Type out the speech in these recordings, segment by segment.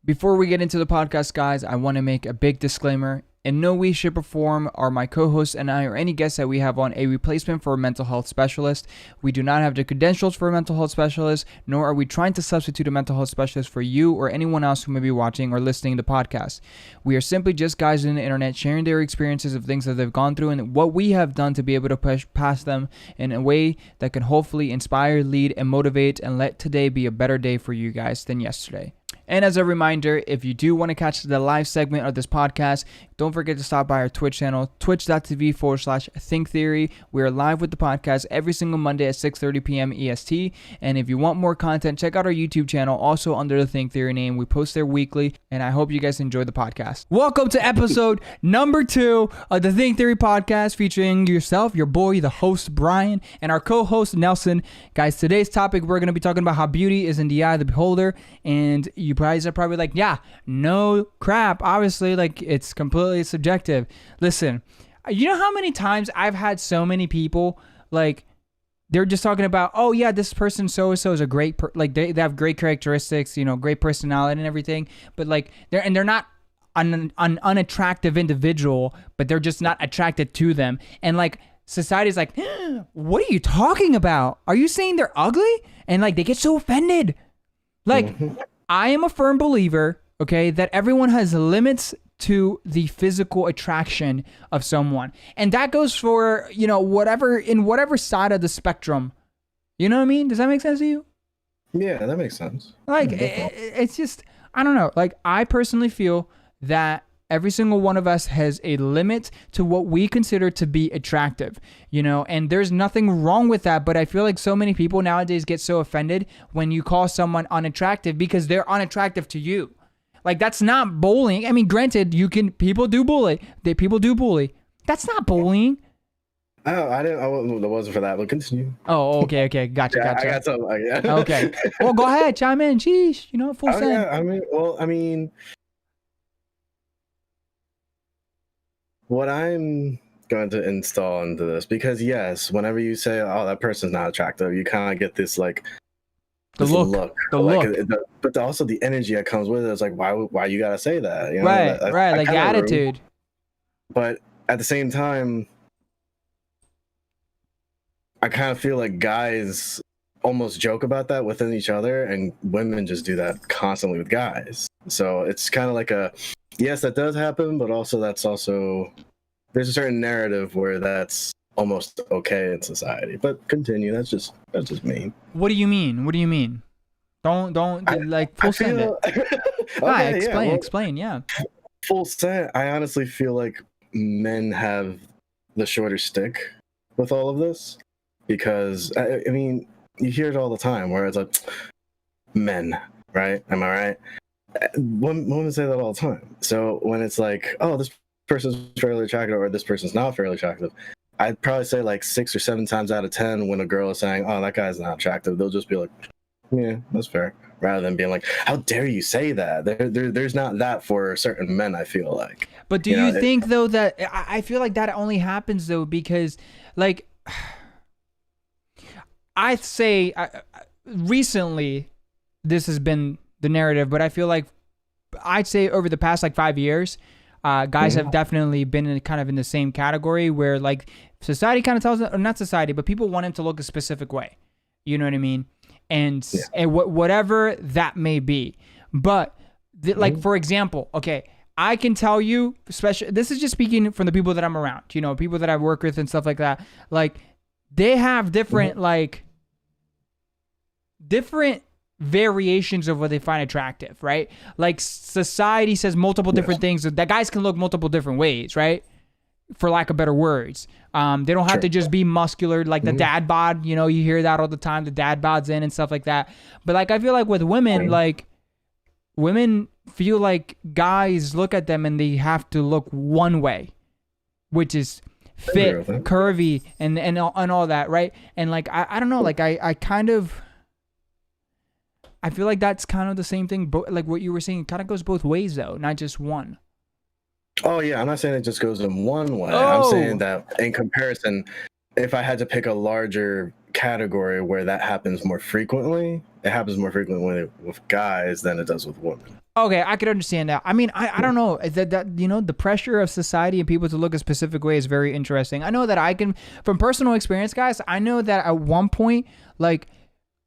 Before we get into the podcast, guys, I want to make a big disclaimer. In no way, shape, or form are my co-hosts and I or any guests that we have on a replacement for a mental health specialist. We do not have the credentials for a mental health specialist, nor are we trying to substitute a mental health specialist for you or anyone else who may be watching or listening to the podcast. We are simply just guys on the internet sharing their experiences of things that they've gone through and what we have done to be able to push past them in a way that can hopefully inspire, lead, and motivate, and let today be a better day for you guys than yesterday. And as a reminder, if you do want to catch the live segment of this podcast, don't forget to stop by our Twitch channel, twitch.tv/Think Theory. We are live with the podcast every single Monday at 6:30 p.m. EST. And if you want more content, check out our YouTube channel, also under the Think Theory name. We post there weekly, and I hope you guys enjoy the podcast. Welcome to episode number 2 of the Think Theory podcast, featuring yourself, your boy, the host, Brayan, and our co-host, Nelson. Guys, today's topic, we're going to be talking about how beauty is in the eye of the beholder, and you guys are probably like, yeah, no crap. Obviously, like, it's completely subjective. Listen, you know how many times I've had so many people, like, they're just talking about, oh yeah, this person so-and-so is a great, they have great characteristics, you know, great personality and everything, but like, they're not an unattractive individual, but they're just not attracted to them. And like, society's like, what are you talking about? Are you saying they're ugly? And like, they get so offended. Like, I am a firm believer, okay, that everyone has limits to the physical attraction of someone. And that goes for, you know, whatever side of the spectrum. You know what I mean? Does that make sense to you? Yeah, that makes sense. Like, it's just, I don't know. Like, I personally feel that every single one of us has a limit to what we consider to be attractive, you know, and there's nothing wrong with that. But I feel like so many people nowadays get so offended when you call someone unattractive because they're unattractive to you. Like, that's not bullying. I mean, granted, people do bully. People do bully. That's not bullying. Oh, I wasn't for that, but continue. Oh, okay. Gotcha. I got something like that. Okay. Well, go ahead, chime in. Sheesh, you know, full send. Yeah, I mean, what I'm going to install into this, because yes, whenever you say, "Oh, that person's not attractive," you kind of get this like the look. But also the energy that comes with it is like, why you gotta say that? You know? Right, like the attitude. But at the same time, I kind of feel like guys almost joke about that within each other, and women just do that constantly with guys. So it's kind of like yes, that does happen, but also there's a certain narrative where that's almost okay in society. But continue. That's just me. What do you mean? Don't like full send it. Okay, explain. Yeah. Full send. I honestly feel like men have the shorter stick with all of this, because I mean, you hear it all the time where it's like, men, right? Am I right? Women say that all the time. So when it's like, oh, this person's fairly attractive or this person's not fairly attractive, I'd probably say like 6 or 7 times out of 10 when a girl is saying, oh, that guy's not attractive, they'll just be like, yeah, that's fair, rather than being like, how dare you say that? There's not that for certain men, I feel like. But do you think though that I feel like that only happens though because, like, I'd say recently this has been the narrative, but I feel like I'd say over the past like 5 years, guys have definitely been in the same category where like society kind of tells them, or not society, but people want him to look a specific way. You know what I mean? And whatever that may be. But like, for example, okay, I can tell you, especially, this is just speaking from the people that I'm around, you know, people that I work with and stuff like that. Like, they have different variations of what they find attractive, right? Like, society says multiple different things that guys can look multiple different ways, right? For lack of better words. They don't have to just be muscular, like the dad bod, you know, you hear that all the time, the dad bod's in and stuff like that. But like, I feel like with women, like, women feel like guys look at them and they have to look one way, which is fit, curvy, and all that, right? And like, I don't know, like, I feel like that's kind of the same thing, but like what you were saying, it kind of goes both ways though, not just one. Oh yeah, I'm not saying it just goes in one way. Oh. I'm saying that in comparison, if I had to pick a larger category where that happens more frequently. It happens more frequently with guys than it does with women. Okay, I could understand that. I mean, I don't know that you know, the pressure of society and people to look a specific way is very interesting. I know that I can, from personal experience, guys. I know that at one point, like,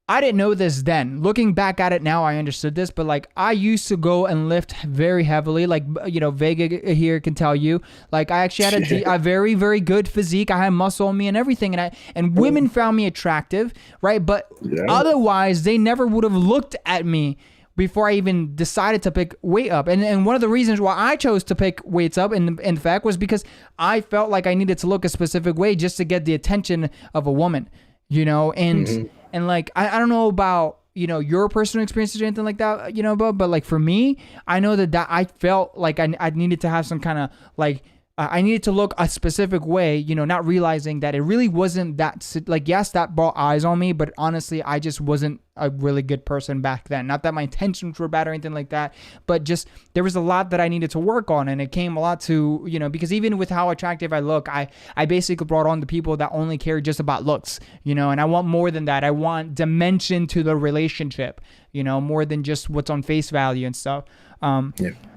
I didn't know this then. Looking back at it now, I understood this, but like I used to go and lift very heavily. Like, you know, Vega here can tell you. Like, I actually had a very, very good physique. I had muscle on me and everything, and women found me attractive, right? But otherwise, they never would have looked at me before I even decided to pick weight up. And one of the reasons why I chose to pick weights up, in fact, was because I felt like I needed to look a specific way just to get the attention of a woman, you know? And and like, I don't know about, you know, your personal experiences or anything like that, you know, but like for me, I know that I felt like I needed to have some kind of like, I needed to look a specific way, you know, not realizing that it really wasn't that, like, yes, that brought eyes on me, but honestly, I just wasn't a really good person back then. Not that my intentions were bad or anything like that, but just there was a lot that I needed to work on, and it came a lot to, you know, because even with how attractive I look, I basically brought on the people that only care just about looks, you know, and I want more than that. I want dimension to the relationship, you know, more than just what's on face value and stuff. I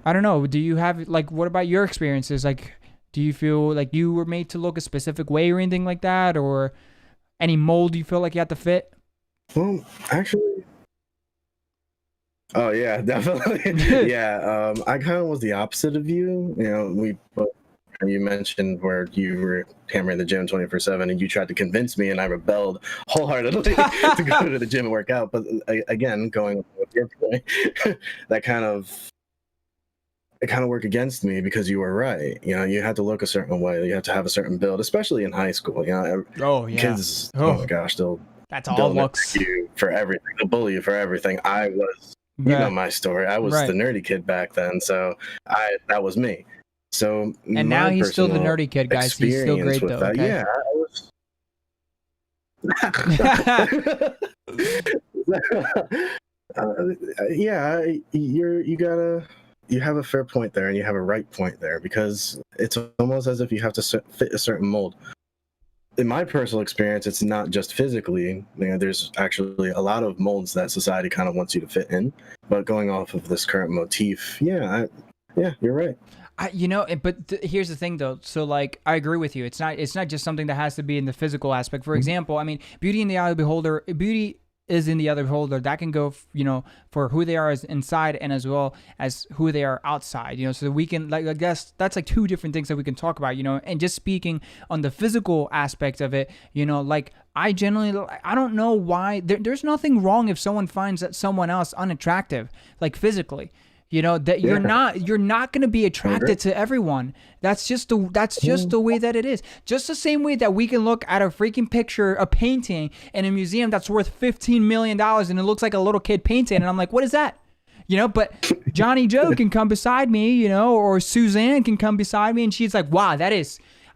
don't know. Do you have, like, what about your experiences? Like, do you feel like you were made to look a specific way or anything like that, or any mold you feel like you had to fit? Well, actually, oh yeah, definitely. Yeah, I kind of was the opposite of you. You know, you mentioned where you were hammering the gym 24/7, and you tried to convince me, and I rebelled wholeheartedly to go to the gym and work out. But again, going with your point, that kind of worked against me, because you were right. You know, you had to look a certain way. You had to have a certain build, especially in high school. You know, kids. Oh my gosh, that's all looks. You for everything. They'll bully you for everything. I was, you know, my story. I was the nerdy kid back then, so that was me. So, and now he's still the nerdy kid, guys. He's still great though. Okay? Yeah, I was. Yeah, you have a fair point there, and you have a right point there, because it's almost as if you have to fit a certain mold. In my personal experience, it's not just physically. You know, there's actually a lot of molds that society kind of wants you to fit in. But going off of this current motif, yeah, you're right. You know, but here's the thing though. So like, I agree with you. It's not just something that has to be in the physical aspect. For example, I mean, beauty in the eye of the beholder. Beauty is in the other beholder. That can go, you know, for who they are as inside and as well as who they are outside, you know, so we can, like, I guess that's like two different things that we can talk about, you know. And just speaking on the physical aspect of it, you know, like, I don't know why there's nothing wrong if someone finds that someone else unattractive, like physically. You know, that you're not going to be attracted to everyone. That's just the way that it is. Just the same way that we can look at a freaking picture, a painting in a museum that's worth $15 million, and it looks like a little kid painted, and I'm like, what is that? You know, but Johnny Joe can come beside me, you know, or Suzanne can come beside me, and she's like, wow,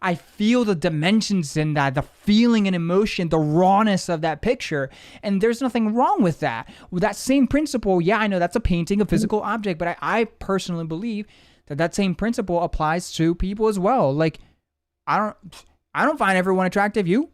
I feel the dimensions in that, the feeling and emotion, the rawness of that picture. And there's nothing wrong with that. With that same principle, yeah, I know that's a painting, a physical object, but I personally believe that same principle applies to people as well. Like, I don't find everyone attractive. You?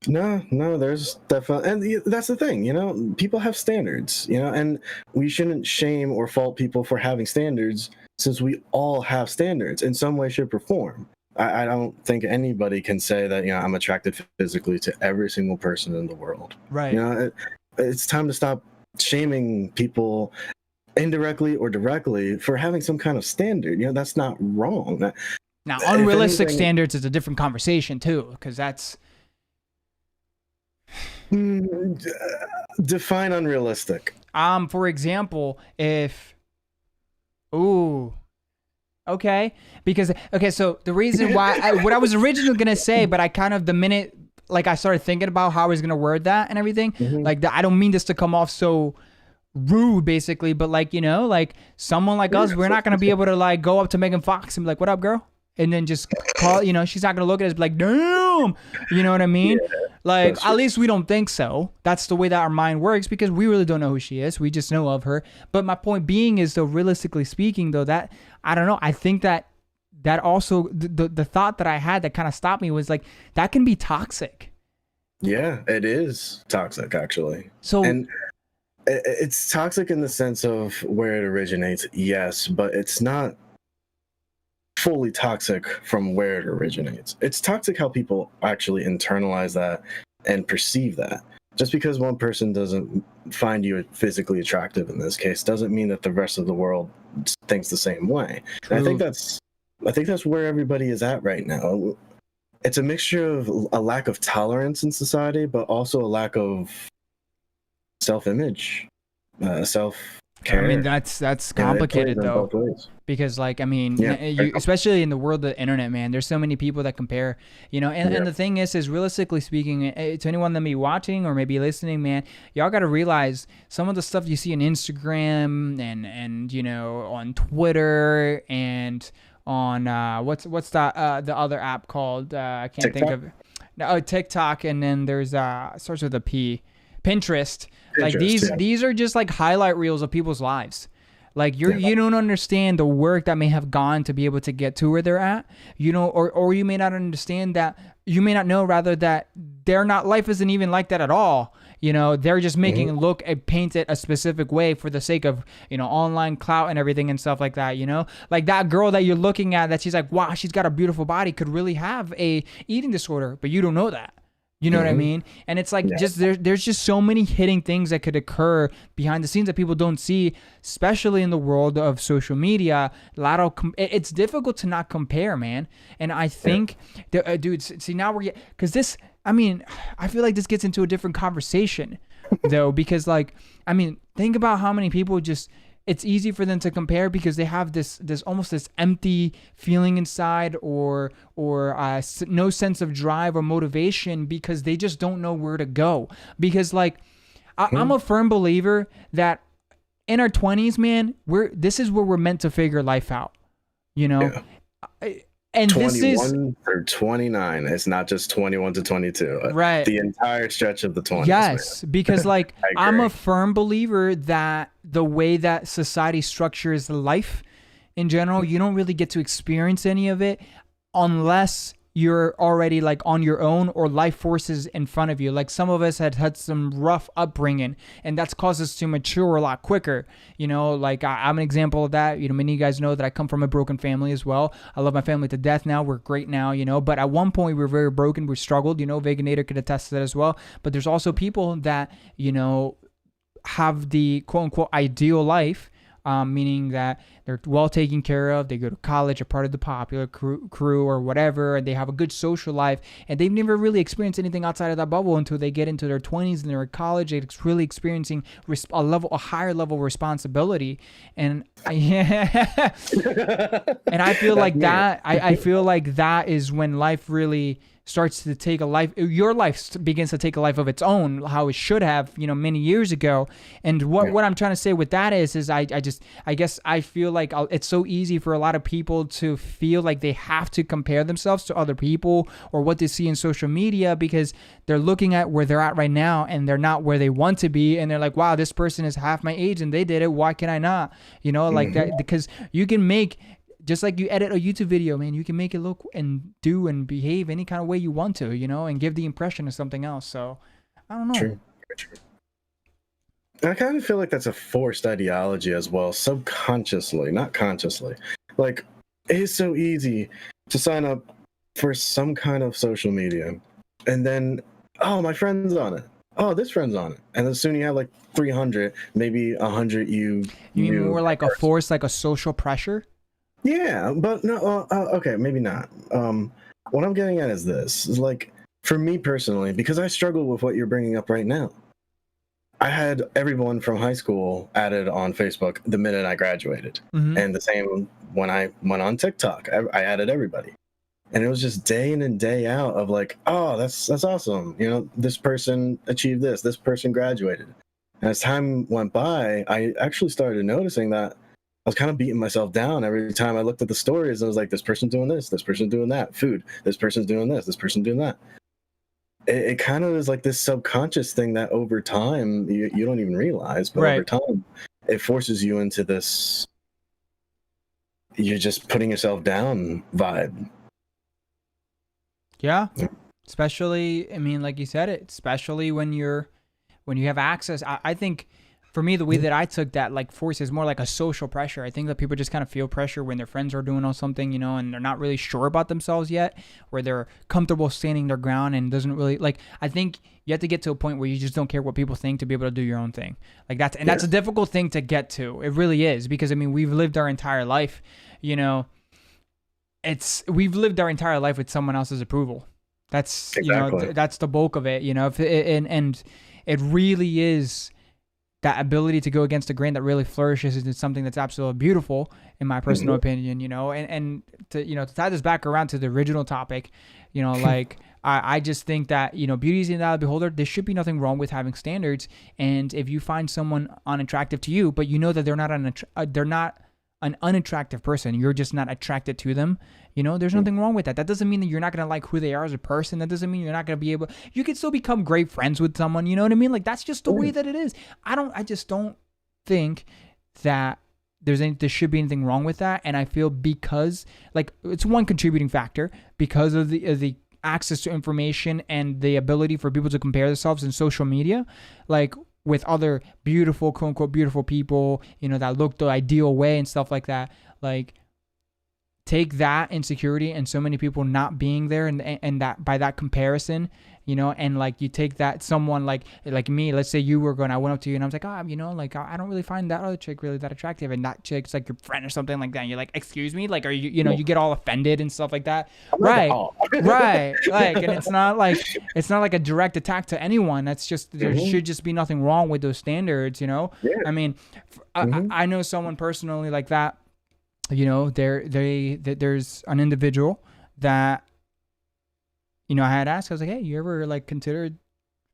No, there's definitely, and that's the thing, you know, people have standards, you know, and we shouldn't shame or fault people for having standards, since we all have standards in some way, shape, or form. I don't think anybody can say that, you know, I'm attracted physically to every single person in the world. Right. You know, it's time to stop shaming people indirectly or directly for having some kind of standard. You know, that's not wrong. Now, unrealistic standards is a different conversation too, because that's... Define unrealistic. For example, if... Ooh... Okay, because so the reason why what I was originally gonna say, but I kind of, the minute like I started thinking about how I was gonna word that and everything, like I don't mean this to come off so rude, basically, but like, you know, like someone like us, we're not gonna be able to like go up to Megan Fox and be like, "What up, girl?" and then just call, you know, she's not gonna look at us and be like, "Damn," you know what I mean? Yeah, like, at least we don't think so. That's the way that our mind works, because we really don't know who she is. We just know of her. But my point being is, though, realistically speaking, though, that I don't know. I think that also the thought that I had that kind of stopped me was like, that can be toxic. Yeah, it is toxic actually. So And it's toxic in the sense of where it originates, yes, but it's not fully toxic from where it originates. It's toxic how people actually internalize that and perceive that. Just because one person doesn't find you physically attractive in this case doesn't mean that the rest of the world thinks the same way. And true. I think that's where everybody is at right now. It's a mixture of a lack of tolerance in society, but also a lack of self-image, I mean, self-care. that's And it plays complicated in though, both ways. because like I mean, Yeah, you, especially in the world of the internet, man, there's so many people that compare, and yeah. the thing is realistically speaking, to anyone that may be watching or maybe listening, man, y'all got to realize some of the stuff you see on Instagram and on Twitter and on what's that the other app called, I can't think TikTok, of. No, oh, TikTok, and then there's starts with a P, Pinterest. Like Pinterest, yeah. these are just like highlight reels of people's lives. Like Yeah. you don't understand the work that may have gone to be able to get to where they're at. Or you may not understand that, you may not know rather that they're not, life isn't even like that at all. They're just making it look and paint it a specific way for the sake of, online clout and everything and stuff like that, Like that girl that you're looking at that she's like, wow, she's got a beautiful body, could really have a eating disorder, but you don't know that. You know what I mean? And it's like Yeah. just there's just so many hidden things that could occur behind the scenes that people don't see, especially in the world of social media. It's difficult to not compare, man. And I think, dude, see now because this, I mean, I feel like this gets into a different conversation, though, because like, I mean, think about how many people just. It's easy for them to compare because they have this almost this empty feeling inside, or no sense of drive or motivation because they just don't know where to go. Because like I'm a firm believer that in our 20s, man, this is where we're meant to figure life out. Yeah. And this is 21 or 29. It's not just 21 to 22. right. The entire stretch of the 20s. Yes, Man. because like I I'm agree. a firm believer that the way that society structures life in general, you don't really get to experience any of it unless you're already like on your own or life forces in front of you. Like some of us had some rough upbringing, and that's caused us to mature a lot quicker. Like I'm an example of that. Many of you guys know that I come from a broken family as well. I love my family to death now. We're great now, but at one point we were very broken. We struggled, Veganator could attest to that as well. But there's also people that, have the quote unquote ideal life, meaning that they're well taken care of, they go to college, are part of the popular crew or whatever, and they have a good social life, and they've never really experienced anything outside of that bubble until they get into their 20s and they're in college. They're really experiencing a higher level of responsibility, and and I feel like that. I feel like that is when life really starts to take a life. Your life begins to take a life of its own, how it should have, many years ago. And what I'm trying to say with that is I guess I feel like it's so easy for a lot of people to feel like they have to compare themselves to other people or what they see in social media because they're looking at where they're at right now and they're not where they want to be, and they're like, wow, this person is half my age and they did it, why can I not? Like that, because you can make, just like you edit a YouTube video, man, you can make it look and do and behave any kind of way you want to, and give the impression of something else. So I don't know. True. I kind of feel like that's a forced ideology as well, subconsciously, not consciously. Like, it is so easy to sign up for some kind of social media, and then, oh, my friend's on it. Oh, this friend's on it. And then soon you have like 300, maybe 100 you mean more like a force, like a social pressure? Yeah, but no, okay, maybe not. What I'm getting at is this: is like for me personally, because I struggle with what you're bringing up right now. I had everyone from high school added on Facebook the minute I graduated, and the same when I went on TikTok. I added everybody, and it was just day in and day out of like, oh, that's awesome. This person achieved this. This person graduated. And as time went by, I actually started noticing that I was kind of beating myself down every time I looked at the stories. I was like, this person's doing this person's doing that, food, this person's doing this person's doing that. It kind of is like this subconscious thing that over time, you don't even realize, but over time, it forces you into this, you're just putting yourself down vibe. Yeah. Especially, I mean, like you said it, especially when you have access. I think for me, the way that I took that like force is more like a social pressure. I think that people just kind of feel pressure when their friends are doing something, and they're not really sure about themselves yet, where they're comfortable standing their ground and doesn't really like. I think you have to get to a point where you just don't care what people think to be able to do your own thing. Like that's a difficult thing to get to. It really is, because I mean, we've lived our entire life, we've lived our entire life with someone else's approval. That's Exactly. that's the bulk of it, if and it really is that ability to go against the grain that really flourishes into something that's absolutely beautiful, in my personal opinion, and to tie this back around to the original topic, like I just think that, beauty is in the eye of the beholder. There should be nothing wrong with having standards. And if you find someone unattractive to you, but you know that they're not an unattractive person, you're just not attracted to them, there's nothing wrong with that. That doesn't mean that you're not going to like who they are as a person. That doesn't mean you're not going to be able, you can still become great friends with someone, you know what I mean? Like, that's just the way that it is. I just don't think that there should be anything wrong with that. And I feel, because like, it's one contributing factor, because of the access to information and the ability for people to compare themselves in social media, like with other beautiful, quote unquote, beautiful people, that look the ideal way and stuff like that. Like, take that insecurity and so many people not being there, and that by that comparison, and like you take that someone like me, let's say you were going, I went up to you and I was like, like I don't really find that other chick really that attractive, and that chick's like your friend or something like that. And you're like, excuse me, like, are you, you get all offended and stuff like that, right? Right. Like, and it's not like a direct attack to anyone. That's just, there should just be nothing wrong with those standards, I mean, I know someone personally like that. There's an individual that, I had asked, I was like, hey, you ever like considered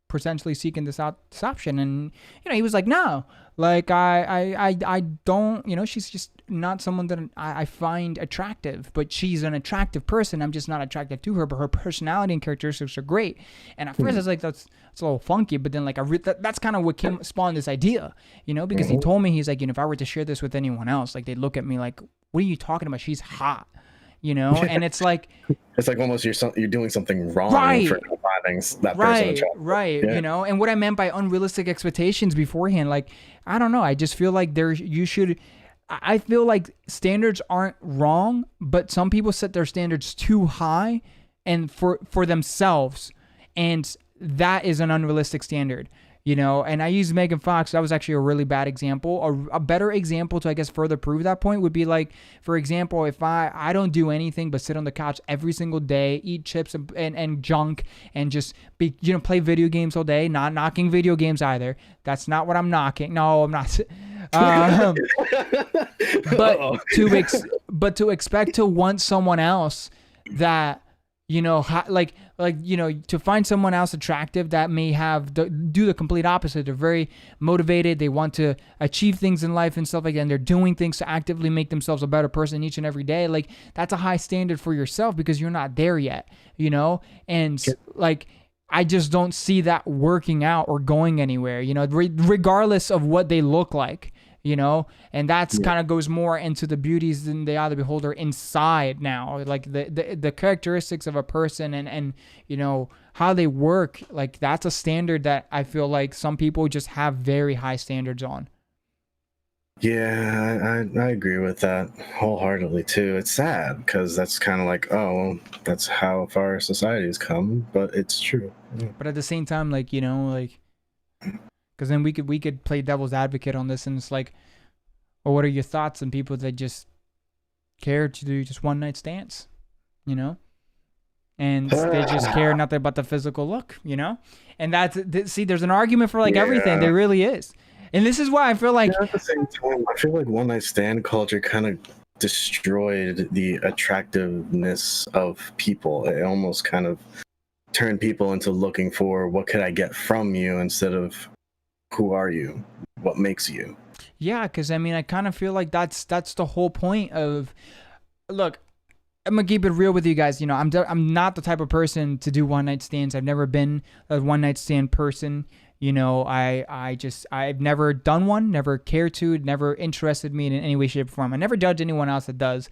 potentially seeking this option? And, he was like, no, like I don't, she's just not someone that I find attractive, but she's an attractive person. I'm just not attracted to her, but her personality and characteristics are great. And at first I was like, that's a little funky, but then like that's kind of what spawned this idea, because he told me, he's like, if I were to share this with anyone else, like they'd look at me like, what are you talking about? She's hot, and it's like almost you're doing something wrong, right, for not finding that person. Right. And what I meant by unrealistic expectations beforehand, like, I don't know. I just feel like I feel like standards aren't wrong, but some people set their standards too high and for themselves. And that is an unrealistic standard. And I use Megan Fox. That was actually a really bad example. A better example to, I guess, further prove that point would be like, for example, if I don't do anything but sit on the couch every single day, eat chips and junk, and just be, play video games all day, not knocking video games either. That's not what I'm knocking. No, I'm not. But to expect to want someone else that, to find someone else attractive that may do the complete opposite. They're very motivated. They want to achieve things in life and stuff like that. And they're doing things to actively make themselves a better person each and every day. Like, that's a high standard for yourself, because you're not there yet, and like, I just don't see that working out or going anywhere, regardless of what they look like. And that's kind of goes more into the beauties in the eye of the beholder inside now, like the characteristics of a person and how they work. Like, that's a standard that I feel like some people just have very high standards on. Yeah, I agree with that wholeheartedly too. It's sad because that's kind of like, oh, that's how far society has come, but it's true. But at the same time, like, because then we could play devil's advocate on this, and it's like, well, what are your thoughts on people that just care to do just one night stands, and they just care nothing about the physical look, and see, there's an argument for like everything. There really is, and this is why I feel like at the same time, I feel like one night stand culture kind of destroyed the attractiveness of people. It almost kind of turned people into looking for what could I get from you instead of who are you? What makes you? Yeah, because I mean, I kind of feel like that's the whole point of. Look, I'm gonna keep it real with you guys. I'm not the type of person to do one night stands. I've never been a one night stand person. I've never done one, never cared to, never interested me in any way, shape, or form. I never judge anyone else that does,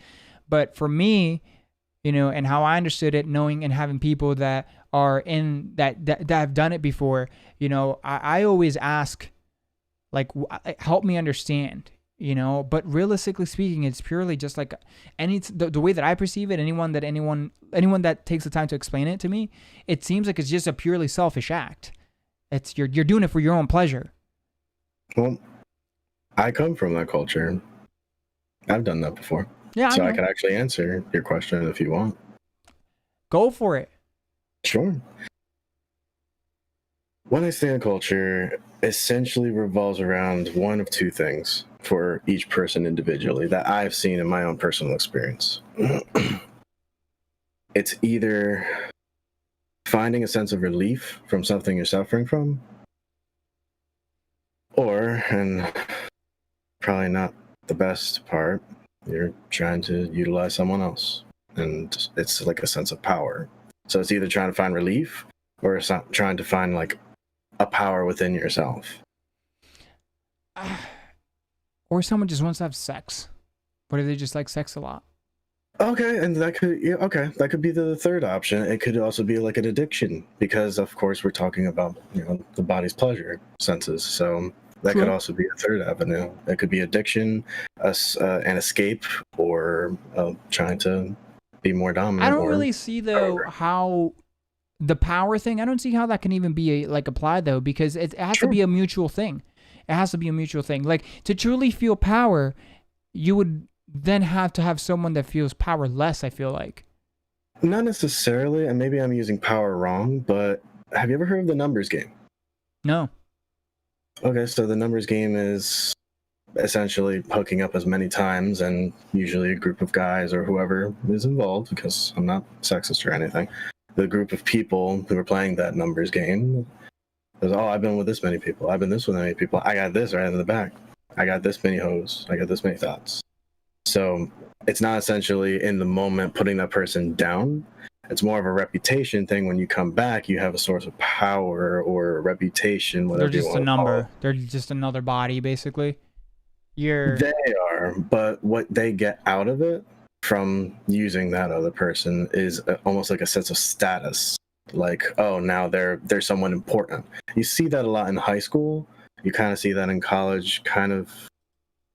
but for me, and how I understood it, knowing and having people that are in that have done it before, you know, I always ask, like, help me understand, you know. But realistically speaking, it's purely just like the way that I perceive it. Anyone that takes the time to explain it to me, it seems like it's just a purely selfish act. It's you're doing it for your own pleasure. Well, I come from that culture. I've done that before. Yeah, So I I know. can actually answer your question if you want. Go for it. Sure. One night stand culture essentially revolves around one of two things for each person individually that I've seen in my own personal experience. It's either finding a sense of relief from something you're suffering from, or, and probably not the best part, you're trying to utilize someone else. And it's like a sense of power. So it's either trying to find relief or it's not trying to find like a power within yourself. Or someone just wants to have sex. What if they just like sex a lot? Okay, and that could be the third option. It could also be like an addiction because, of course, we're talking about the body's pleasure senses. So that True. could also be a third avenue. It could be addiction, an escape, or trying to be more dominant. I don't or really see though how the power thing. I don't see how that can even be like applied though, because it has to Sure. be a mutual thing. It has to be a mutual thing. Like to truly feel power, you would then have to have someone that feels powerless. I feel like. Not necessarily, and maybe I'm using power wrong, but have you ever heard of the numbers game? No. Okay, so the numbers game is essentially hooking up as many times, and usually a group of guys or whoever is involved, because I'm not sexist or anything. The group of people who are playing that numbers game is, oh, I've been with this many people. I've been this with many people. I got this right in the back. I got this many hoes. I got this many thoughts. So it's not essentially in the moment putting that person down. It's more of a reputation thing. When you come back, you have a source of power or a reputation, They're whatever you just a want to call it. number. They're just another body, basically. You're They are, but what they get out of it from using that other person is almost like a sense of status. Like, oh, now they're someone important. You see that a lot in high school. You kind of see that in college, kind of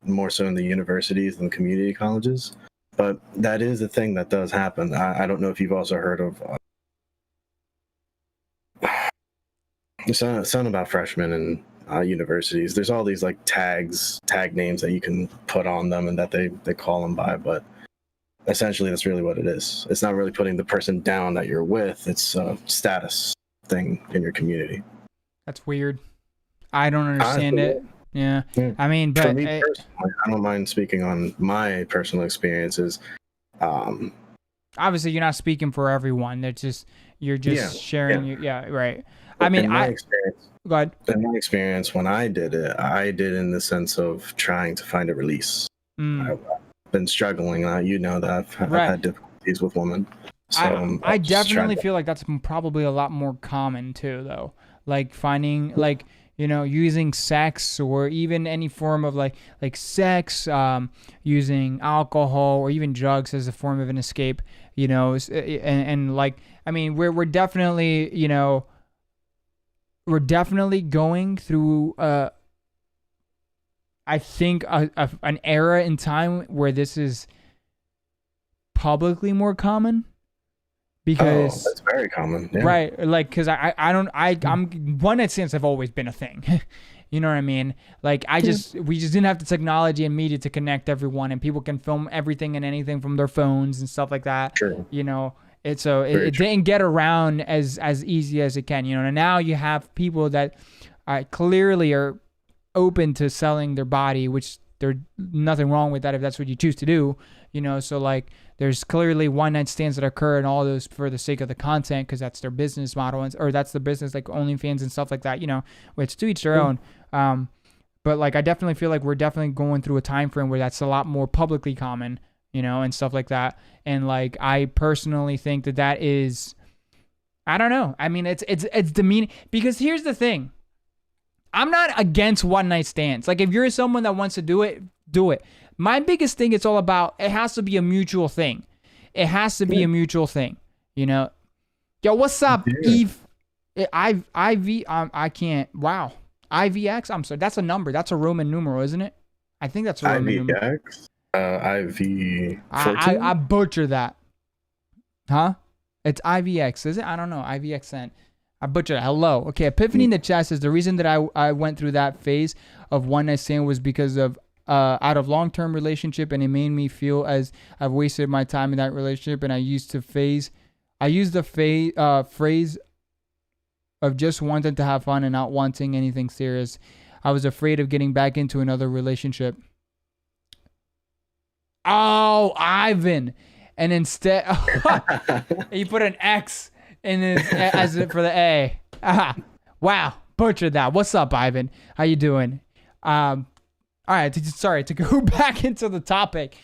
more so in the universities than community colleges. But that is a thing that does happen. I don't know if you've also heard of something about freshmen and universities. There's all these like tag names that you can put on them and that they call them by, but essentially that's really what it is. It's not really putting the person down that you're with. It's a status thing in your community. That's weird. I don't understand Honestly, it. Yeah. yeah. I mean, For but me personally, I don't mind speaking on my personal experiences. Obviously you're not speaking for everyone. It's just you're just sharing. Yeah, right. I mean, in my experience, go ahead. In my experience, when I did it in the sense of trying to find a release. I've been struggling. You know that I've had difficulties with women. So I definitely feel like that's probably a lot more common too, though. Like finding like using sex or even any form of like sex, using alcohol or even drugs as a form of an escape. And like I mean we're definitely we're definitely going through I think an era in time where this is publicly more common because that's very common. Yeah. Right, like because I'm one night stands have always been a thing. You know what I mean? Like we just didn't have the technology and media to connect everyone, and people can film everything and anything from their phones and stuff like that. True. It didn't get around as easy as it can. And now you have people that clearly are open to selling their body, which there's nothing wrong with that if that's what you choose to do. So like there's clearly one night stands that occur and all those for the sake of the content because that's their business model or that's the business like OnlyFans and stuff like that. Which to each their own. But like I definitely feel like we're definitely going through a time frame where that's a lot more publicly common, and stuff like that. And like I personally think that is, I don't know. I mean, it's demeaning because here's the thing. I'm not against one night stands. Like if you're someone that wants to do it, do it. My biggest thing, it's all about, it has to be a mutual thing. It has to be a mutual thing. It Yo, what's up, Yeah. Eve? I can't. Wow. IVX. I'm sorry. That's a number. That's a Roman numeral, isn't it? I think that's a Roman numeral. IVX, IV I 14. butcher that. Huh? It's IVX, is it? I don't know. IVXN. I butchered it. Hello. Okay, Epiphany in the chat says the reason that I went through that phase of one night stand was because of out of long-term relationship, and it made me feel as I've wasted my time in that relationship, and I used the phrase of just wanting to have fun and not wanting anything serious. I was afraid of getting back into another relationship. Oh, Ivan. And instead, you put an X in it as for the A. Wow, butchered that. What's up, Ivan? How you doing? All right, sorry to go back into the topic.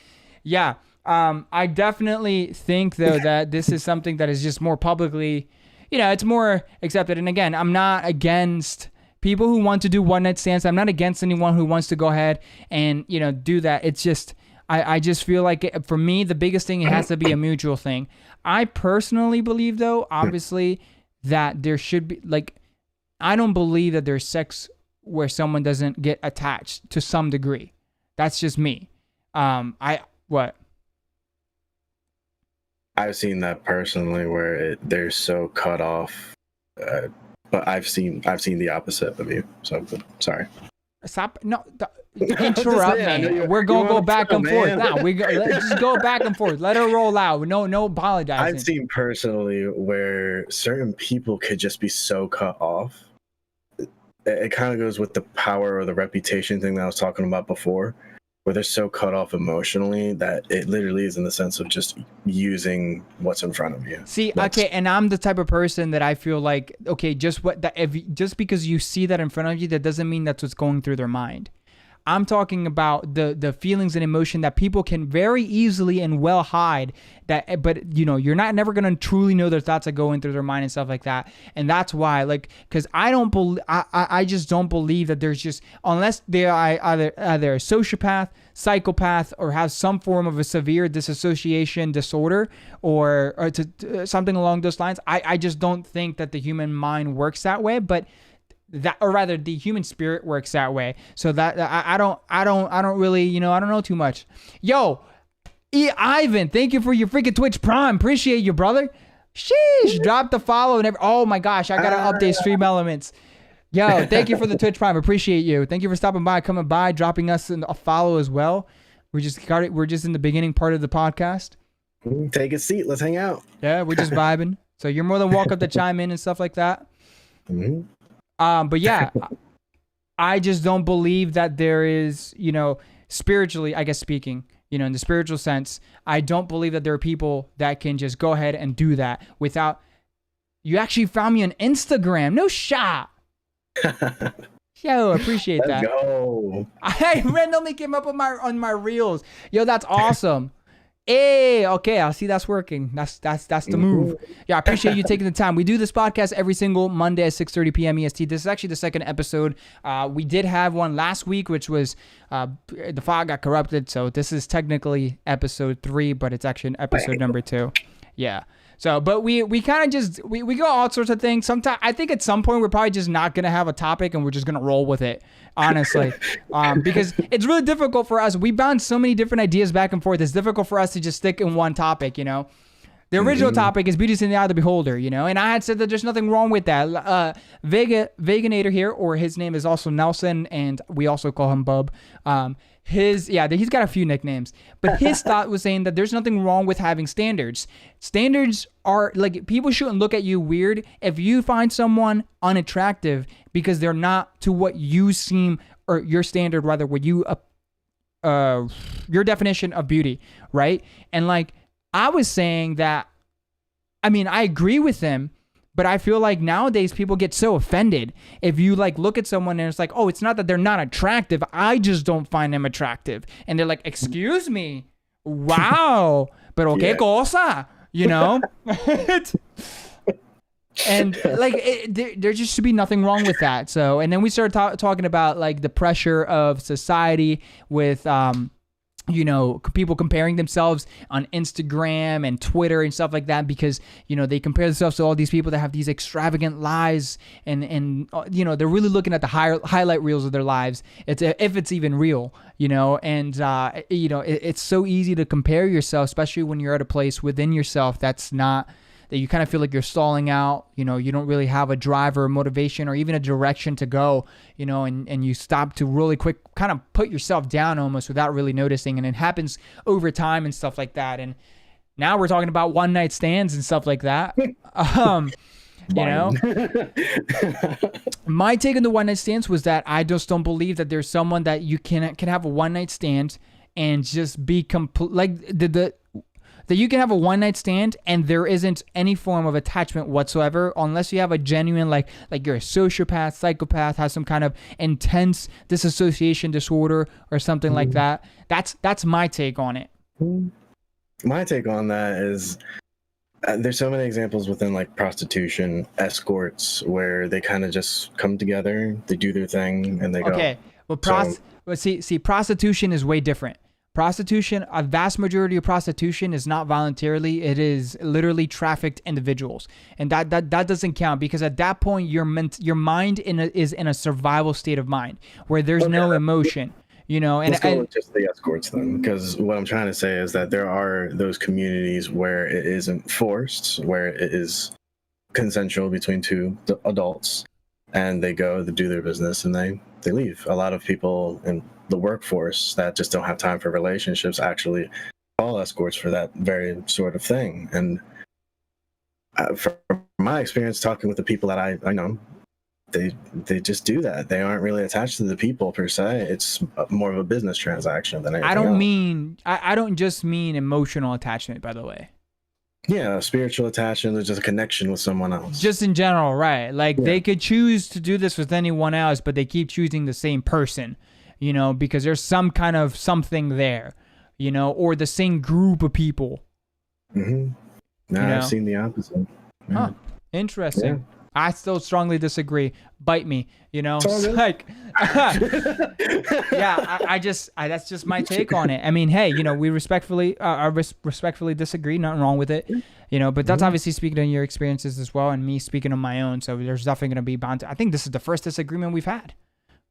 Yeah, I definitely think though that this is something that is just more publicly, it's more accepted. And again, I'm not against people who want to do one night stands. I'm not against anyone who wants to go ahead and do that. It's just. I just feel like for me, the biggest thing, it has to be a mutual thing. I personally believe, though, obviously, that there should be, I don't believe that there's sex where someone doesn't get attached to some degree. That's just me. What? I've seen that personally where they're so cut off. But I've seen the opposite of you. So sorry. Stop. No. Interrupt me. We're gonna go back and forth. Now let's just go back and forth. Let her roll out. No apologizing. I've seen personally where certain people could just be so cut off. It kind of goes with the power or the reputation thing that I was talking about before, where they're so cut off emotionally that it literally is in the sense of just using what's in front of you. See, okay, and I'm the type of person that I feel like, okay, just because you see that in front of you, that doesn't mean that's what's going through their mind. I'm talking about the feelings and emotion that people can very easily and well hide. But you're never gonna truly know their thoughts that go in through their mind and stuff like that. And that's why, because I just don't believe that there's just, unless they are either a sociopath, psychopath, or have some form of a severe disassociation disorder or something along those lines. I just don't think that the human mind works that way. But or rather the human spirit works that way. So that I don't really, I don't know too much. Yo, Ivan, thank you for your freaking Twitch Prime. Appreciate you, brother. Sheesh, drop the follow and oh my gosh, I gotta update stream elements. Yo, thank you for the Twitch Prime. Appreciate you. Thank you for stopping by, coming by, dropping us a follow as well. We're just in the beginning part of the podcast. Take a seat. Let's hang out. Yeah, we're just vibing. So you're more than welcome to chime in and stuff like that. Mm-hmm. But yeah, I just don't believe that there is, spiritually, I guess speaking, in the spiritual sense, I don't believe that there are people that can just go ahead and do that without. You actually found me on Instagram. No shot. Yo, appreciate that. Let's go. I randomly came up on my reels. Yo, that's awesome. Hey, okay, I see that's working. That's the move. Yeah, I appreciate you taking the time. We do this podcast every single Monday at 6:30 p.m. EST. This is actually the second episode. We did have one last week, which was the file got corrupted, so this is technically episode 3, but it's actually episode number 2. Yeah. So, but we kind of just, we go all sorts of things. Sometimes, I think at some point we're probably just not going to have a topic and we're just going to roll with it, honestly. Because it's really difficult for us. We bounce so many different ideas back and forth. It's difficult for us to just stick in one topic, The original topic is beauty's in the eye of the beholder, And I had said that there's nothing wrong with that. Veganator here, or his name is also Nelson, and we also call him Bub. He's got a few nicknames, but his thought was saying that there's nothing wrong with having standards. Standards are people shouldn't look at you weird if you find someone unattractive because they're not to what you seem, or your standard rather, what you your definition of beauty, right? And I was saying that, I agree with him. But I feel like nowadays people get so offended if you look at someone and it's oh, it's not that they're not attractive. I just don't find them attractive. And they're like, excuse me. Wow. But okay, cosa, And there just should be nothing wrong with that. So, and then we started talking about the pressure of society with, people comparing themselves on Instagram and Twitter and stuff like that, because, they compare themselves to all these people that have these extravagant lives, and they're really looking at the highlight reels of their lives. If it's even real, and it's so easy to compare yourself, especially when you're at a place within yourself that you kind of feel like you're stalling out, you don't really have a drive or a motivation or even a direction to go, and you stop to really quick kind of put yourself down almost without really noticing. And it happens over time and stuff like that. And now we're talking about one night stands and stuff like that. My take on the one night stands was that I just don't believe that there's someone that you can have a one night stand and just be that you can have a one night stand and there isn't any form of attachment whatsoever, unless you have a genuine, like you're a sociopath, psychopath, has some kind of intense disassociation disorder or something like that. That's my take on it. My take on that is there's so many examples within like prostitution, escorts, where they kind of just come together, they do their thing, and they go. Okay, well, see, prostitution is way different. Prostitution, a vast majority of prostitution is not voluntarily. It is literally trafficked individuals, and that doesn't count, because at that point your mind is in a survival state of mind where there's no emotion. And let's go with just the escorts then, because what I'm trying to say is that there are those communities where it isn't forced, where it is consensual between two adults, and they do their business and they leave. A lot of people in the workforce that just don't have time for relationships actually call escorts for that very sort of thing. And from my experience talking with the people that I know, they just do that. They aren't really attached to the people per se. It's more of a business transaction than anything else. I don't just mean emotional attachment, by the way. Yeah, spiritual attachment. There's just a connection with someone else. Just in general, right? Like they could choose to do this with anyone else, but they keep choosing the same person, because there's some kind of something there, or the same group of people. Mm-hmm. I've seen the opposite. Yeah. Huh. Interesting. Yeah. I still strongly disagree. Bite me, It's like, yeah, that's just my take on it. I mean, hey, we respectfully disagree. Nothing wrong with it, but that's obviously speaking on your experiences as well, and me speaking on my own. So there's definitely going to be bound. I think this is the first disagreement we've had.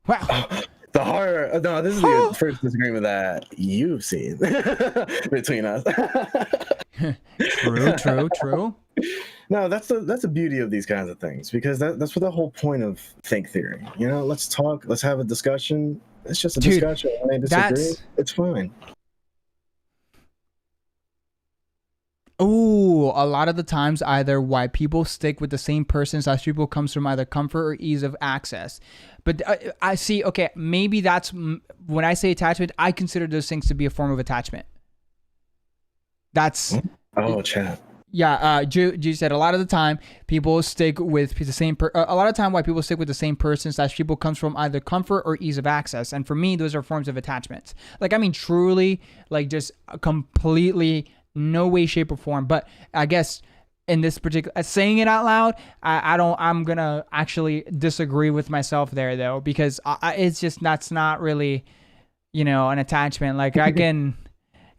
Wow. The horror. No, this is the first disagreement that you've seen between us. True. No, that's the beauty of these kinds of things, because that's what the whole point of think theory. Let's talk. Let's have a discussion. It's just a discussion. When they disagree, it's fine. Oh, a lot of the times, either why people stick with the same person as people comes from either comfort or ease of access. But I see. Okay, maybe that's when I say attachment. I consider those things to be a form of attachment. That's chat. Yeah, Ju said a lot of the time people stick with the same. A lot of time, why people stick with the same person / people comes from either comfort or ease of access, and for me, those are forms of attachments. Like, I mean, truly, like just completely no way, shape, or form. But I guess in this particular, saying it out loud, I'm gonna actually disagree with myself there though, because it's just that's not really, an attachment. Like I can.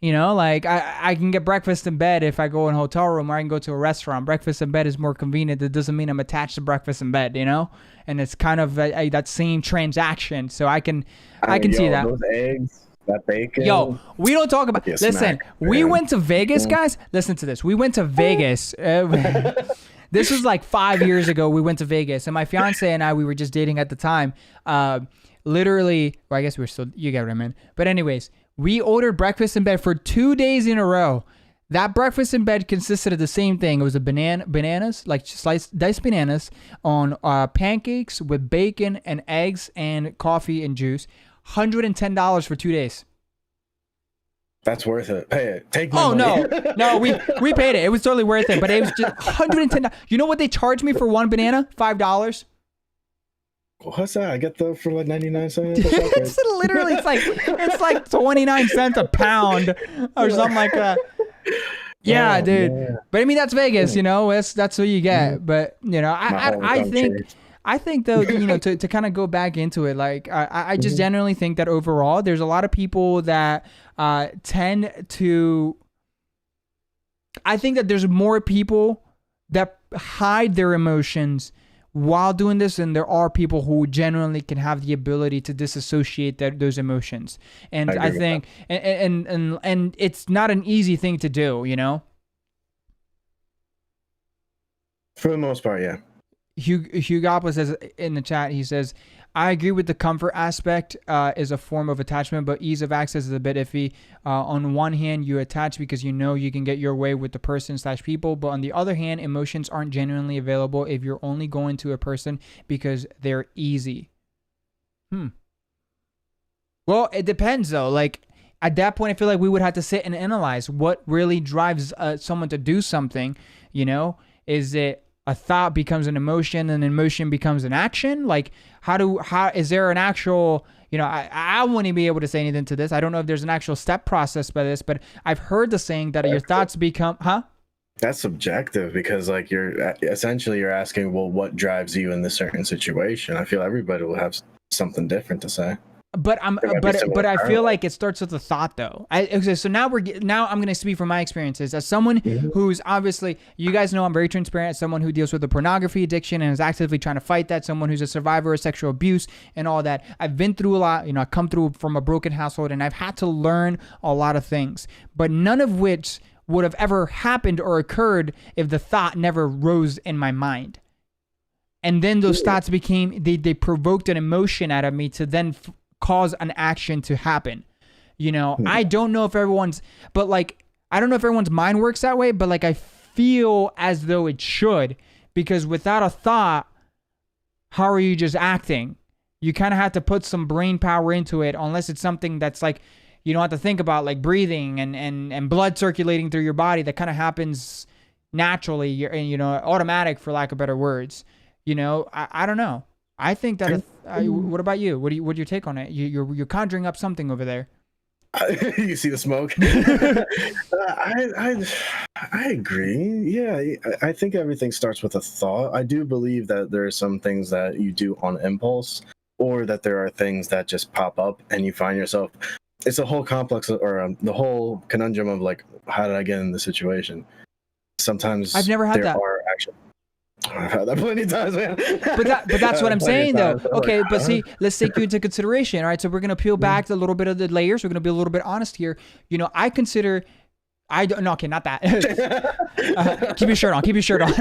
Like I can get breakfast in bed if I go in a hotel room, or I can go to a restaurant. Breakfast in bed is more convenient. That doesn't mean I'm attached to breakfast in bed, And it's kind of that same transaction. So I can see that. Those eggs, that bacon. Yo, we don't talk about. Listen, we went to Vegas, guys. Listen to this. We went to Vegas. This was like 5 years ago. We went to Vegas, and my fiance and I, we were just dating at the time. Literally, well, I guess we're still. You get what I mean. But anyways. We ordered breakfast in bed for 2 days in a row. That breakfast in bed consisted of the same thing. It was a bananas, like diced bananas on pancakes with bacon and eggs and coffee and juice. $110 for 2 days. That's worth it. Pay it. Take my money. No, we paid it. It was totally worth it. But it was just $110. You know what they charged me for one banana? $5. What's that? I get those for like 99 cents. It's literally it's like 29 cents a pound or something like that. Yeah, dude. Yeah. But I mean, that's Vegas, That's what you get. But I I think though, to kind of go back into it, like I just Mhm. generally think that overall, there's a lot of people that tend to. I think that there's more people that hide their emotions while doing this, and there are people who genuinely can have the ability to disassociate those emotions. I And I agree with that. think, and it's not an easy thing to do, For the most part, yeah. Hugh Gopla says in the chat, he says, I agree with the comfort aspect is a form of attachment, but ease of access is a bit iffy. On one hand, you attach because you know you can get your way with the person/people, but on the other hand, emotions aren't genuinely available if you're only going to a person because they're easy. Well, it depends though. Like at that point, I feel like we would have to sit and analyze what really drives someone to do something. Is it a thought becomes an emotion and an emotion becomes an action? Like how is there an actual, I wouldn't be able to say anything to this. I don't know if there's an actual step process by this, but I've heard the saying that your thoughts become, That's subjective because like you're asking, well, what drives you in this certain situation? I feel everybody will have something different to say. But There might be similar I feel parallels. like it starts with a thought though. Okay, so now I'm gonna speak from my experiences as someone Mhm. who's obviously, you guys know I'm very transparent, as someone who deals with the pornography addiction and is actively trying to fight that, someone who's a survivor of sexual abuse and all that. I've been through a lot, I come through from a broken household and I've had to learn a lot of things, but none of which would have ever happened or occurred if the thought never rose in my mind. And then those thoughts they provoked an emotion out of me to then cause an action to happen. I don't know if I don't know if everyone's mind works that way, but like I feel as though it should, because without a thought, how are you just acting? You kind of have to put some brain power into it, unless it's something that's like, you don't have to think about, like breathing and blood circulating through your body. That kind of happens naturally, automatic, for lack of better words. I don't know. I think that. What about you? What's your take on it? You're conjuring up something over there. You see the smoke? I agree. Yeah, I think everything starts with a thought. I do believe that there are some things that you do on impulse, or that there are things that just pop up and you find yourself. It's a whole complex, or the whole conundrum of like, how did I get in this situation? Sometimes I've never had there that. are actually. I've had that plenty of times, man. But that's what I'm saying though. Okay, Like, but see, let's take you into consideration. All right, so we're gonna peel back a little bit of the layers. We're gonna be a little bit honest here. I consider. I don't. No, okay, not that. Keep your shirt on. Keep your shirt on.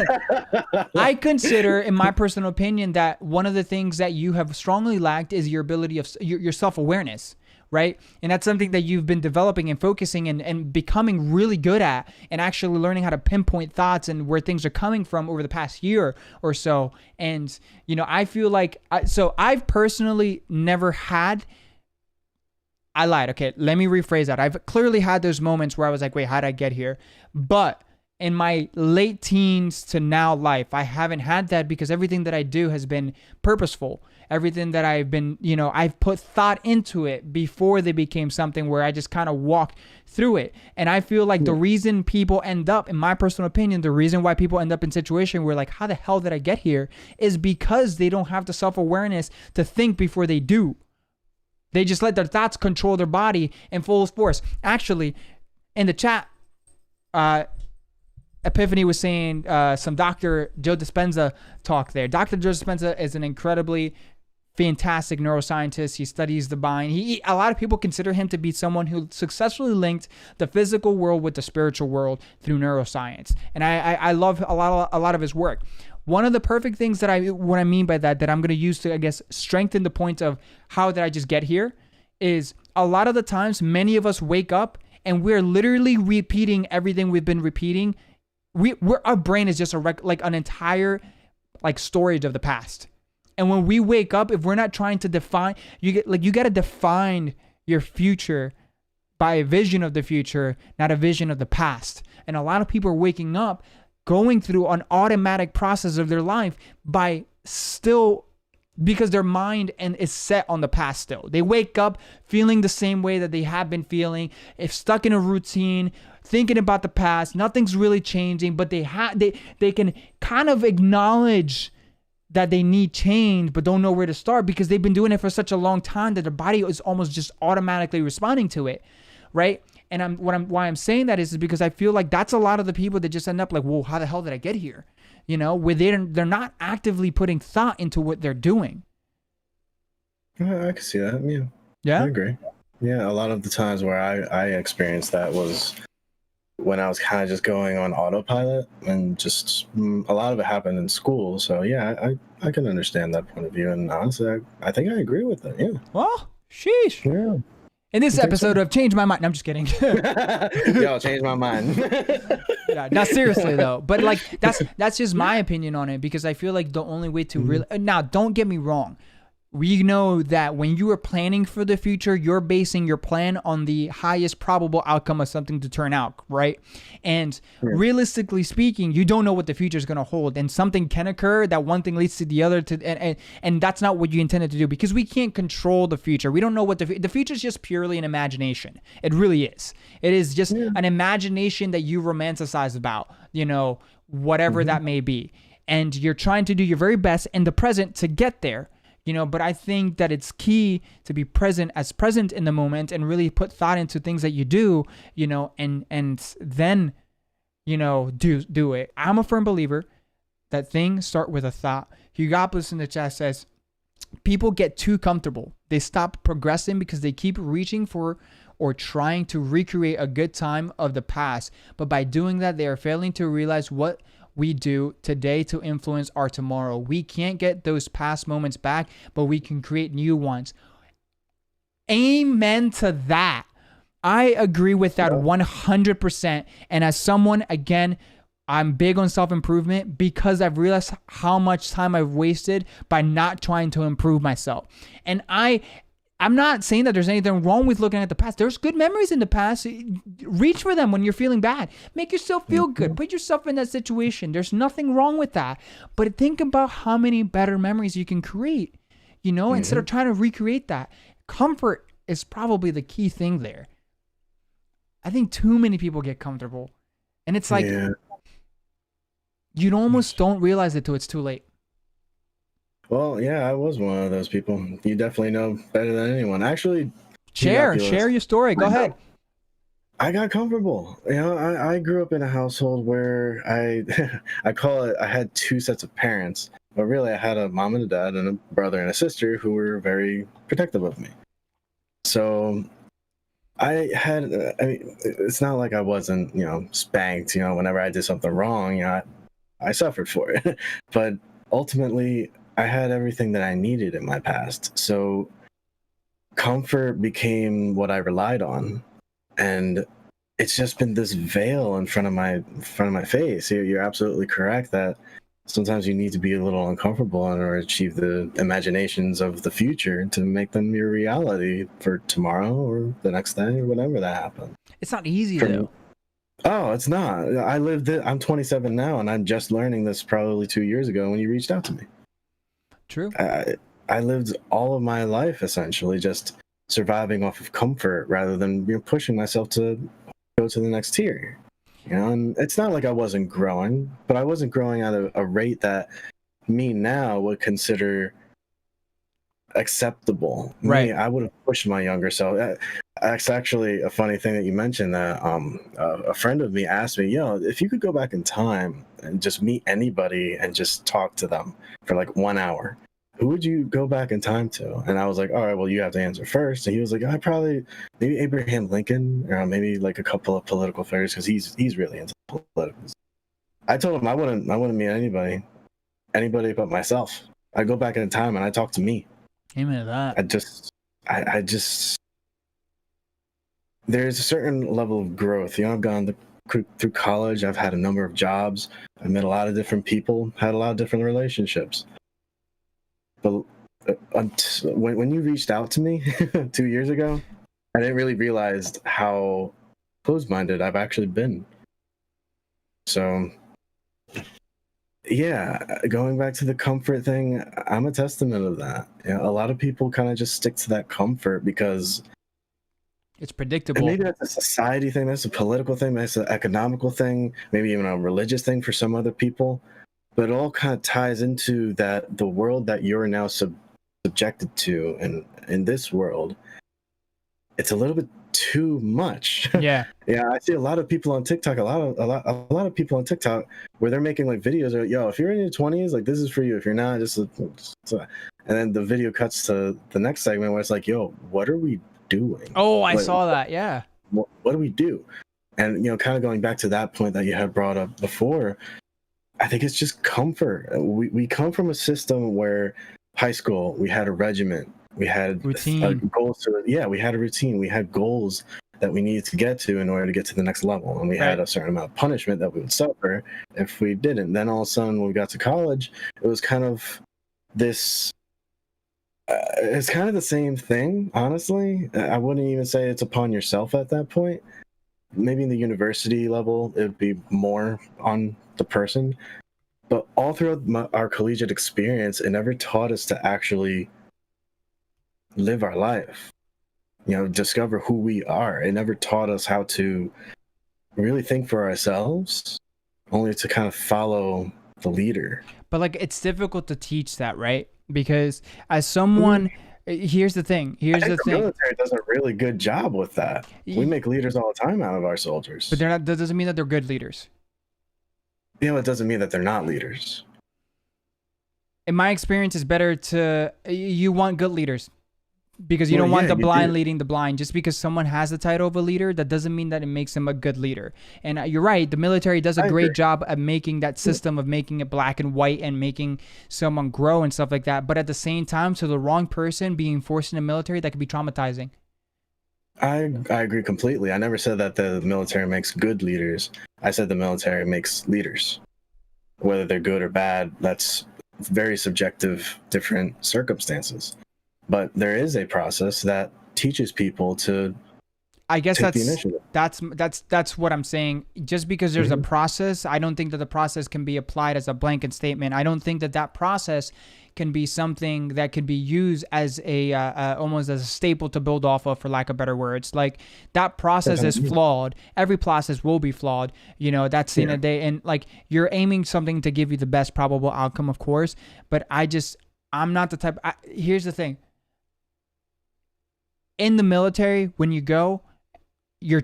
I consider, in my personal opinion, that one of the things that you have strongly lacked is your ability of your self-awareness. Right? And that's something that you've been developing and focusing and becoming really good at, and actually learning how to pinpoint thoughts and where things are coming from over the past year or so. And, I feel like, I've personally never had, I lied. Okay, let me rephrase that. I've clearly had those moments where I was like, wait, how did I get here? But in my late teens to now life, I haven't had that, because everything that I do has been purposeful. Everything that I've been, I've put thought into it before they became something where I just kind of walked through it. And I feel like the reason people end up, in my personal opinion, the reason why people end up in situations where like, how the hell did I get here, is because they don't have the self-awareness to think before they do. They just let their thoughts control their body in full force. Actually, in the chat, Epiphany was saying some Dr. Joe Dispenza talk there. Dr. Joe Dispenza is an incredibly fantastic neuroscientist. He studies the mind. A lot of people consider him to be someone who successfully linked the physical world with the spiritual world through neuroscience. And I love a lot of his work. One of the perfect things what I mean by that I'm going to use to, I guess, strengthen the point of how did I just get here, is a lot of the times many of us wake up and we're literally repeating everything we've been repeating. Our brain is just an entire storage of the past. And when we wake up, if we're not trying to define, you got to define your future by a vision of the future, not a vision of the past. And a lot of people are waking up going through an automatic process of their life because their mind is set on the past still. They wake up feeling the same way that they have been feeling, if stuck in a routine, thinking about the past. Nothing's really changing, but they can kind of acknowledge that they need change but don't know where to start because they've been doing it for such a long time that their body is almost just automatically responding to it, right? And why I'm saying that is because I feel like that's a lot of the people that just end up like, well, how the hell did I get here? You know, where they're not actively putting thought into what they're doing. I can see that. Yeah. Yeah. I agree. Yeah, a lot of the times where I experienced that was when I was kind of just going on autopilot, and just a lot of it happened in school. So yeah, I can understand that point of view, and honestly, I think I agree with it. Yeah. Well, sheesh. Yeah. In this I think episode so. of Change My Mind. No, I'm just kidding. Yo, changed my mind. Yeah, not seriously though. But like that's just my opinion on it because I feel like the only way to really now, don't get me wrong. We know that when you are planning for the future, you're basing your plan on the highest probable outcome of something to turn out, right? And realistically speaking, you don't know what the future is going to hold, and something can occur that one thing leads to the other, and that's not what you intended to do because we can't control the future. We don't know what the future is. Just purely an imagination. It really is. It is just an imagination that you romanticize about, you know, whatever that may be, and you're trying to do your very best in the present to get there. You know, but I think that it's key to be present in the moment and really put thought into things that you do, you know, and then, you know, do it. I'm a firm believer that things start with a thought. Hugopolis in the chat says, people get too comfortable. They stop progressing because they keep reaching for or trying to recreate a good time of the past. But by doing that, they are failing to realize what we do today to influence our tomorrow. We can't get those past moments back, but we can create new ones. Amen to that. I agree with that 100%. And as someone, again, I'm big on self-improvement because I've realized how much time I've wasted by not trying to improve myself. And I'm not saying that there's anything wrong with looking at the past. There's good memories in the past. Reach for them when you're feeling bad. Make yourself feel good. Put yourself in that situation. There's nothing wrong with that. But think about how many better memories you can create, you know, instead of trying to recreate that. Comfort is probably the key thing there. I think too many people get comfortable. And it's like, you almost don't realize it till it's too late. Well, yeah, I was one of those people. You definitely know better than anyone. Actually, share your story. Go ahead. I got comfortable. You know, I grew up in a household where I call it, I had two sets of parents, but really I had a mom and a dad and a brother and a sister who were very protective of me. So I mean, it's not like I wasn't, you know, spanked, you know, whenever I did something wrong, you know, I suffered for it. But ultimately, I had everything that I needed in my past. So comfort became what I relied on. And it's just been this veil in front of my face. You're absolutely correct that sometimes you need to be a little uncomfortable in order to achieve the imaginations of the future to make them your reality for tomorrow or the next day or whatever that happens. It's not easy though. Oh, it's not. I'm 27 now, and I'm just learning this probably 2 years ago when you reached out to me. True. I lived all of my life essentially just surviving off of comfort rather than, you know, pushing myself to go to the next tier. You know, and it's not like I wasn't growing, but I wasn't growing at a rate that me now would consider acceptable. Right. Me, I would have pushed my younger self. That's actually a funny thing that you mentioned that a friend of me asked me, yo, if you could go back in time and just meet anybody and just talk to them for like 1 hour, who would you go back in time to? And I was like, all right, well, you have to answer first. And he was like, I probably maybe Abraham Lincoln, or maybe like a couple of political figures, because he's really into politics. I told him I wouldn't meet anybody but myself. I go back in time and I talk to me. Amen to that. I just there's a certain level of growth. You know, I've gone through college. I've had a number of jobs. I've met a lot of different people, had a lot of different relationships. But when you reached out to me 2 years ago, I didn't really realize how closed-minded I've actually been. So, yeah, going back to the comfort thing, I'm a testament of that. You know, a lot of people kind of just stick to that comfort because it's predictable. And maybe that's a society thing, that's a political thing, that's an economical thing, maybe even a religious thing for some other people. but it all kind of ties into that the world that you're now subjected to, and in this world, it's a little bit too much. Yeah. Yeah, I see a lot of people on TikTok, a lot of people on TikTok where they're making like videos or yo, if you're in your 20s, like this is for you. If you're not, just and then the video cuts to the next segment where it's like, yo, what are we doing? Oh, I Like, saw that. Yeah. what do we do? And kind of going back to that point that you had brought up before, I think it's just comfort. We come from a system where high school, we had a regiment, we had Routine. goals we had a routine, we had goals that we needed to get to in order to get to the next level, and we had a certain amount of punishment that we would suffer if we didn't. Then all of a sudden, when we got to college, it was kind of this. It's kind of the same thing, honestly. I wouldn't even say it's upon yourself at that point. Maybe in the university level, it would be more on the person. But all throughout our collegiate experience, it never taught us to actually live our life, discover who we are. It never taught us how to really think for ourselves, only to kind of follow the leader. But like, it's difficult to teach that, right? Because as someone, here's the thing. The military does a really good job with that. We make leaders all the time out of our soldiers. But that doesn't mean that they're good leaders. It doesn't mean that they're not leaders. In my experience, it's better you want good leaders because you don't want the blind leading the blind. Just because someone has the title of a leader, that doesn't mean that it makes them a good leader. And you're right, the military does a great job at making that system of making it black and white and making someone grow and stuff like that. But at the same time, to the wrong person being forced in the military, that could be traumatizing. I agree completely. I never said that the military makes good leaders. I said the military makes leaders. Whether they're good or bad, that's very subjective, different circumstances. But there is a process that teaches people to take the initiative. That's what I'm saying. Just because there's a process, I don't think that the process can be applied as a blanket statement. I don't think that process can be something that could be used as a almost as a staple to build off of, for lack of better words. Like, that process is flawed. Every process will be flawed. That's the end of the day. And like, you're aiming something to give you the best probable outcome, of course. But I'm not the type. Here's the thing. In the military, when you go, you're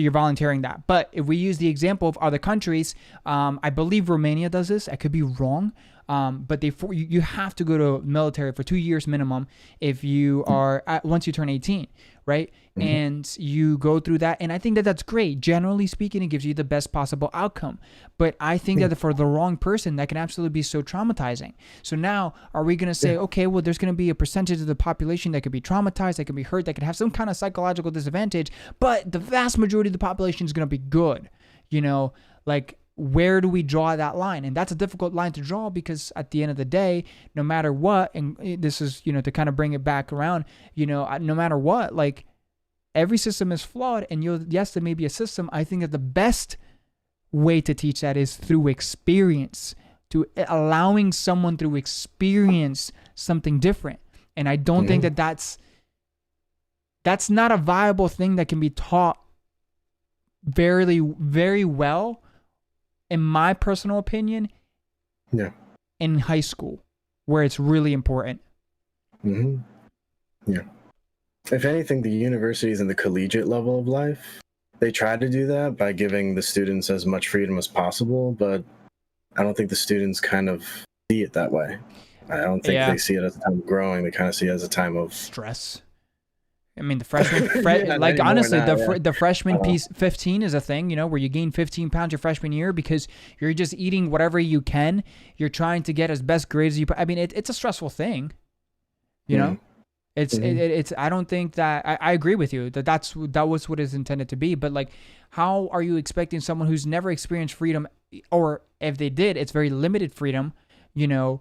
volunteering that. But if we use the example of other countries, I believe Romania does this. I could be wrong. But you have to go to military for 2 years minimum if you are once you turn 18, right? And you go through that, and I think that that's great. Generally speaking, it gives you the best possible outcome. But I think that for the wrong person, that can absolutely be so traumatizing. So now, are we going to say, okay, well, there's going to be a percentage of the population that could be traumatized, that could be hurt, that could have some kind of psychological disadvantage, but the vast majority of the population is going to be good? Like, where do we draw that line? And that's a difficult line to draw, because at the end of the day, no matter what, and this is, to kind of bring it back around, no matter what, like, every system is flawed, and yes, there may be a system. I think that the best way to teach that is through experience, to allowing someone through experience something different. And I don't think that that's not a viable thing that can be taught very, very well, in my personal opinion, in high school, where it's really important. Yeah. If anything, the universities and the collegiate level of life, they try to do that by giving the students as much freedom as possible, but I don't think the students kind of see it that way. I don't think they see it as a time of growing. They kind of see it as a time of stress. I mean, the freshman, honestly, the freshman piece 15 is a thing, where you gain 15 pounds your freshman year because you're just eating whatever you can. You're trying to get as best grades as you. I mean, it's a stressful thing, It's I don't think that I agree with you that was what it's intended to be. But like, how are you expecting someone who's never experienced freedom, or if they did, it's very limited freedom, how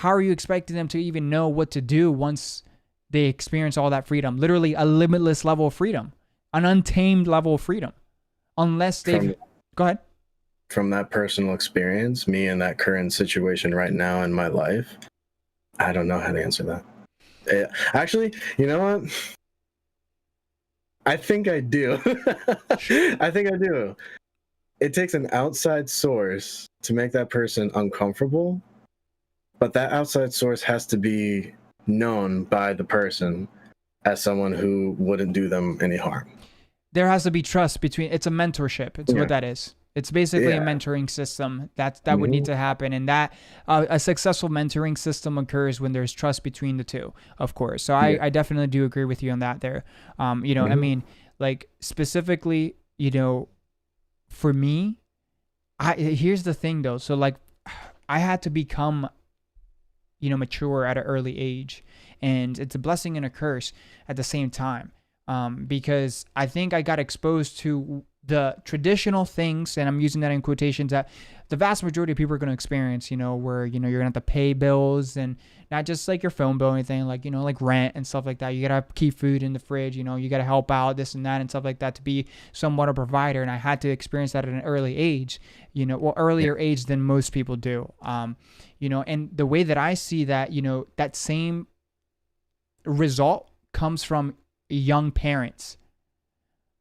are you expecting them to even know what to do once they experience all that freedom? Literally a limitless level of freedom, an untamed level of freedom, unless they've... Go ahead. From that personal experience, me in that current situation right now in my life, I don't know how to answer that. Actually, you know what? I think I do. I think I do. it takes an outside source to make that person uncomfortable, but that outside source has to be known by the person as someone who wouldn't do them any harm. There has to be trust between. It's a mentorship. It's what that is. It's basically a mentoring system that would need to happen, and that a successful mentoring system occurs when there's trust between the two, of course. So I definitely do agree with you on that there. You know, I mean, like specifically, you know, for me, here's the thing though. So like, I had to become, you know, mature at an early age, and it's a blessing and a curse at the same time. Because I think I got exposed to the traditional things, and I'm using that in quotations, that the vast majority of people are going to experience, you know, where, you know, you're going to have to pay bills, and not just like your phone bill or anything, like, you know, like rent and stuff like that. You got to keep food in the fridge, you know, you got to help out this and that and stuff like that to be somewhat a provider. And I had to experience that at an early age, you know, well, earlier age than most people do. You know, and the way that I see that, you know, that same result comes from young parents,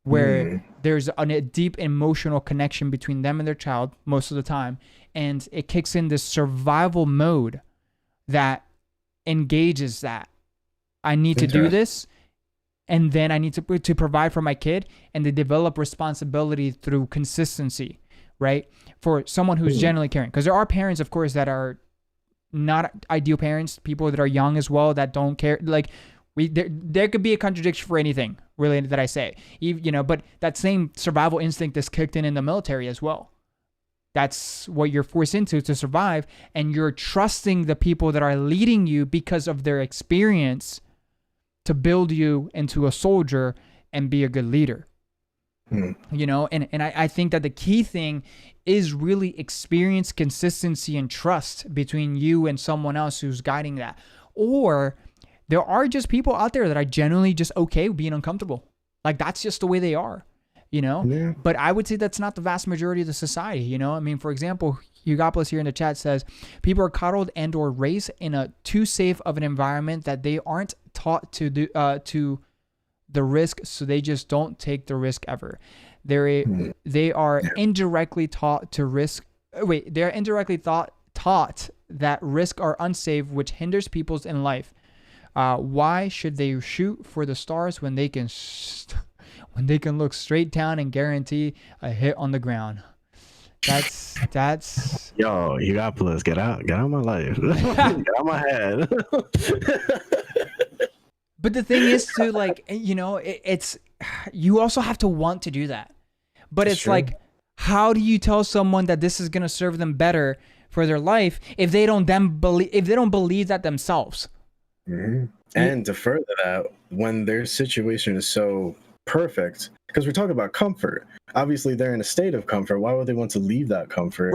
where there's a deep emotional connection between them and their child most of the time, and it kicks in this survival mode that engages that I need to do this, and then I need to provide for my kid, and they develop responsibility through consistency, right? For someone who's generally caring, because there are parents, of course, that are not ideal parents, people that are young as well that don't care, like. There could be a contradiction for anything really that I say, you know, but that same survival instinct is kicked in the military as well. That's what you're forced into to survive, and you're trusting the people that are leading you because of their experience to build you into a soldier and be a good leader. You know, and I think that the key thing is really experience, consistency, and trust between you and someone else who's guiding that. Or there are just people out there that are genuinely just okay with being uncomfortable. Like, that's just the way they are, you know? Yeah. But I would say that's not the vast majority of the society, you know? I mean, for example, Hugopolis here in the chat says, people are coddled and or raised in a too safe of an environment that they aren't taught to do to the risk, so they just don't take the risk ever. They are indirectly taught to risk. They are indirectly taught that risk are unsafe, which hinders people's in life. Why should they shoot for the stars when they can look straight down and guarantee a hit on the ground? That's yo, Hugopolis, get out my life. Get out my head. But the thing is to, like, you know, it's you also have to want to do that. But it's like, how do you tell someone that this is going to serve them better for their life if they don't believe that themselves? And to further that, when their situation is so perfect, because we're talking about comfort, obviously they're in a state of comfort. Why would they want to leave that comfort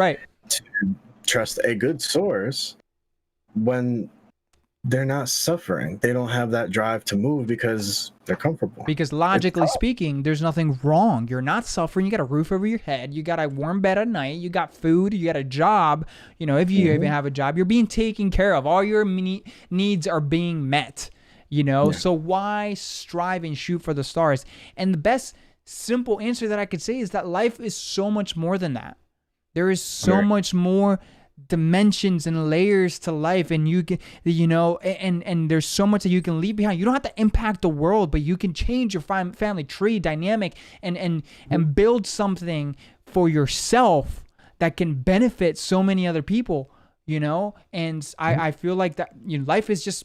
to trust a good source when they're not suffering? They don't have that drive to move because they're comfortable. Because logically speaking, there's nothing wrong. You're not suffering. You got a roof over your head. You got a warm bed at night. You got food. You got a job. You know, if you even have a job, you're being taken care of. All your needs are being met, you know? So why strive and shoot for the stars? And the best simple answer that I could say is that life is so much more than that. There is so much more dimensions and layers to life, and you can, you know, and there's so much that you can leave behind. You don't have to impact the world, but you can change your family tree dynamic and build something for yourself that can benefit so many other people, you know? And I feel like that, you know, life is just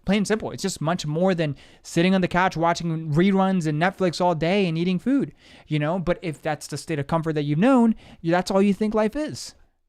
plain simple. It's just much more than sitting on the couch watching reruns and Netflix all day and eating food, you know? But if that's the state of comfort that you've known, that's all you think life is.